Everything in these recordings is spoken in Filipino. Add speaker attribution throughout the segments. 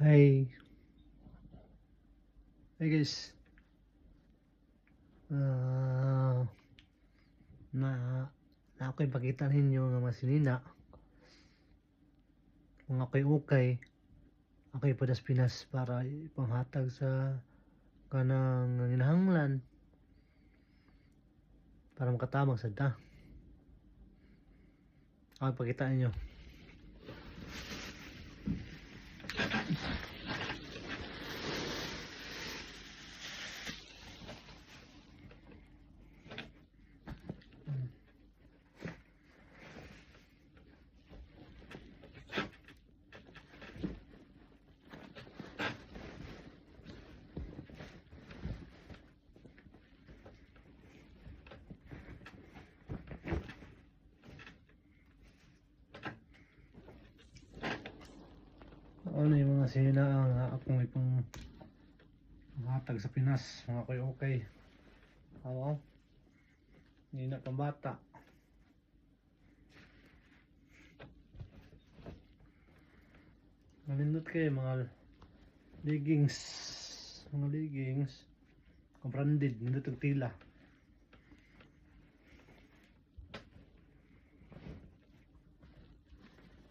Speaker 1: Hi, hey guys. Ah, na na ako'y pakita ninyo nga masinina. Mga ukay-ukay, ako'y padas Pinas para ipanghatag sa kanang ginahanglan para makatabang sa ta. Ako'y pakita ninyo. Ano yung mga sinina ang akong ipang hatag sa Pinas, mga ukay-ukay. Oo, hindi na pambata. Malindot kayo mga leggings, branded, nindot ang tila.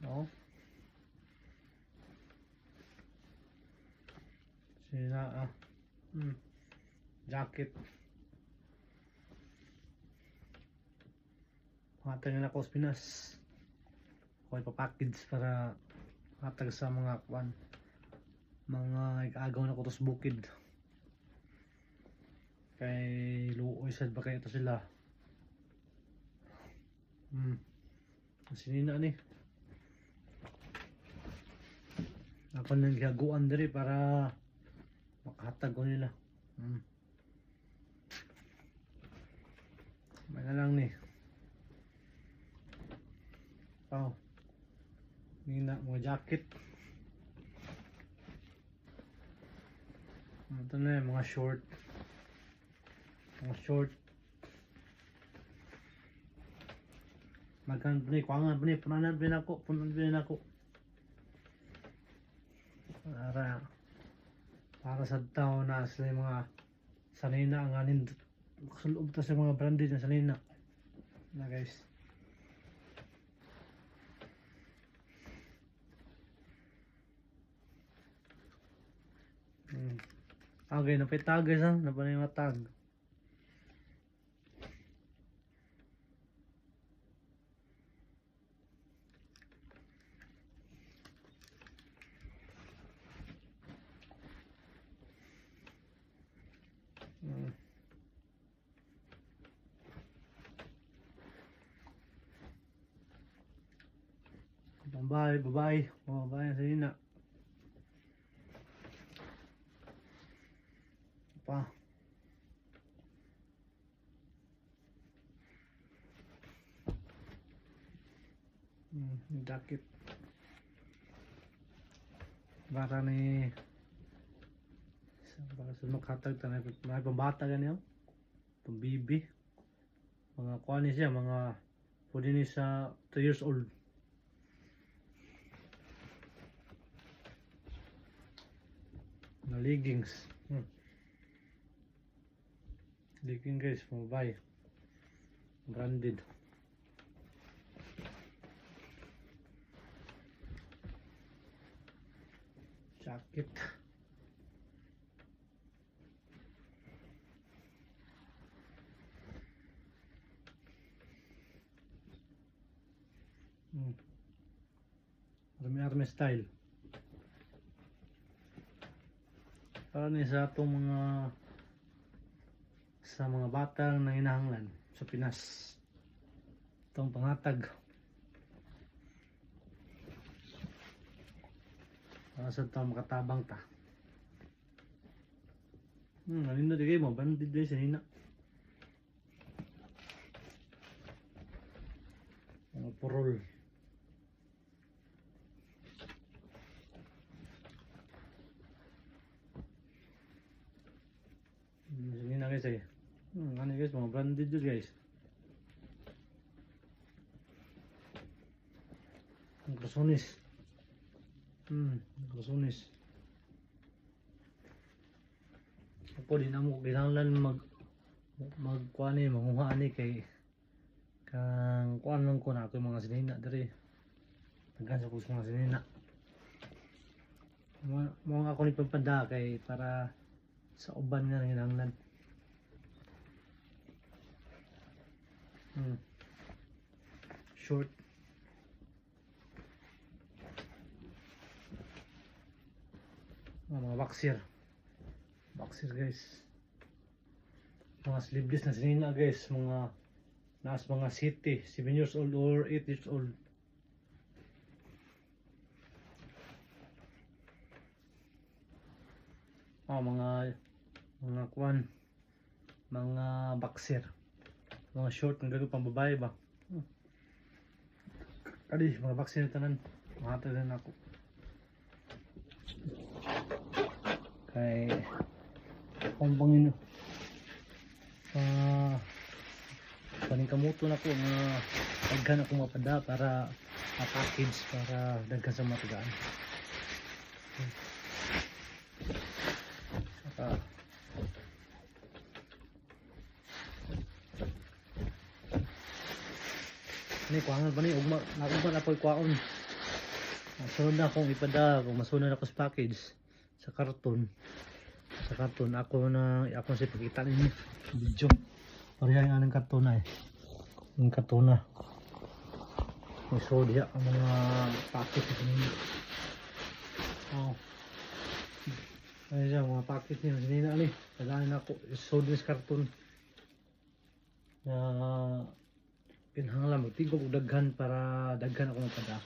Speaker 1: Oo, sina jacket. Hatag na ako sa Pinas. Ako ipapackage para hatag sa mga mga ikaagaw na ko to sa bukid. Kay luoy sad ba kayo ito sila. Sinina ni. Ako nang gihaguan diri para makahatag ko nila. May na lang ni. Nina mga jacket. Ito na yung mga short. Magkan ni kuangan ni punanan ako. Para sa tao na sila yung mga sanina ang anin kasulog ta sa mga branded na sanina na guys. Okay, napitag guys ha, napanay mga tag. Babae sa sanina. Pa. Jacket. Para ni para sa makatag tanay may pambata ganyan. Pambibi. Mga kuan ni siya, mga pwede ni sa 2 years old. Na leggings. Leggings guys, mabay. Branded. Jacket. Army style. Para ni sa atong mga batang nanginahanglan sa Pinas. Itong panghatag. Para sa taong makatabang ta. Nalindot di kayo mo, bandid din sinina. Mga purol. Sinina guys eh. Ano guys, mga branded yun guys. Ang Crusones. Crusones. Ako din amo kinahanglan magkuan ni manguha ni kay kang kuan lang ko na ako yung mga sinina diri. Nagasa ko sa mga sinina. Mo ako ni pagpanda kay para sa uban nga kinahanglan. Short. Mga boxer. Boxer guys. Mga sleeveless na sinina guys. Mga naas mga city. 7 years old or 8 years old. Mga kwan. Mga boxer. Mga short ng gagawin pang babae ba. Adi, mga boxer na tanan. Mahatag na ako. Kay akong pangino paningkamuto na ko nga daghan ako mapada para package para daghan sa matagaan. Saka ni kuangan pa ni ugma na po kuaon. Masunod na akong ipada kung masunod ako sa package sa karton ako si pakita ninyo video pareha yung anong karton na yung karton na so diya ang mga package ninyo ayun siya mga package niya sinina ni kailangan ako so din sa karton na pinahanglan magtigog daghan para daghan ako mapada.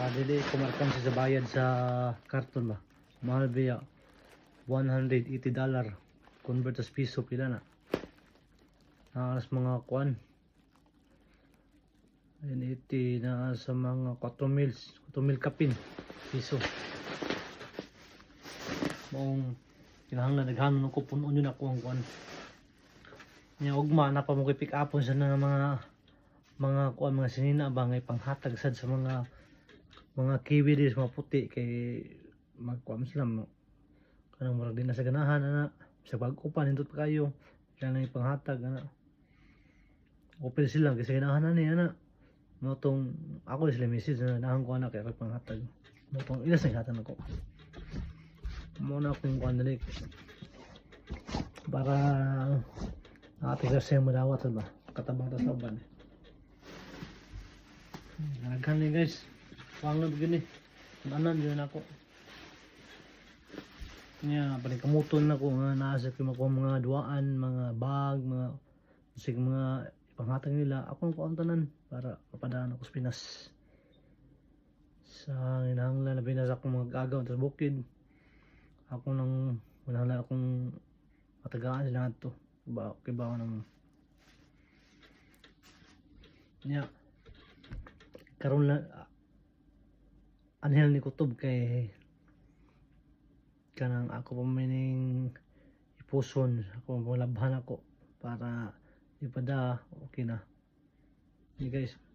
Speaker 1: Dili kumarkan siya sa bayad sa karton ba. Mahal biya $180 convert sa piso pila na. Alas mga kuan. 180 na sa mga 4 mil kapin piso. Mong kinahanglan naghanon ko punon yun ako ang kuan. Nya ugma na pa mo pick upon sa mga kuan mga sinina ba ngay panghatag sad sa mga kiwi dis mga puti kay magkuam sila mo kanang murag din na sa ganahan ana sa pag-upan nindot kayo lang ni panghatag ana open sila kasi ganahan na ni ana mo tong ako sila message na nahan ko ana kay panghatag mo tong ilas na hatag ako mo na akong kuan dali para ate kasi madawat ba katabang ta sa uban naghan ni guys. Pangan begini. Anan din ako. Nya paningkamuton na ko nga naasa ko mga duaan, mga bag, mga sig mga panghatag nila. Akong kuan tanan para mapadaan ako sa Pinas. Sa hinahanglan na Pinas akong mga gagaw sa bukid. Ako nang wala akong matagaan sila ato. Kibaw nang nya karon lang anhel ni kutob kay kanang ako pamining ipuson ako malabhan ako para ipada okay na. Hey guys.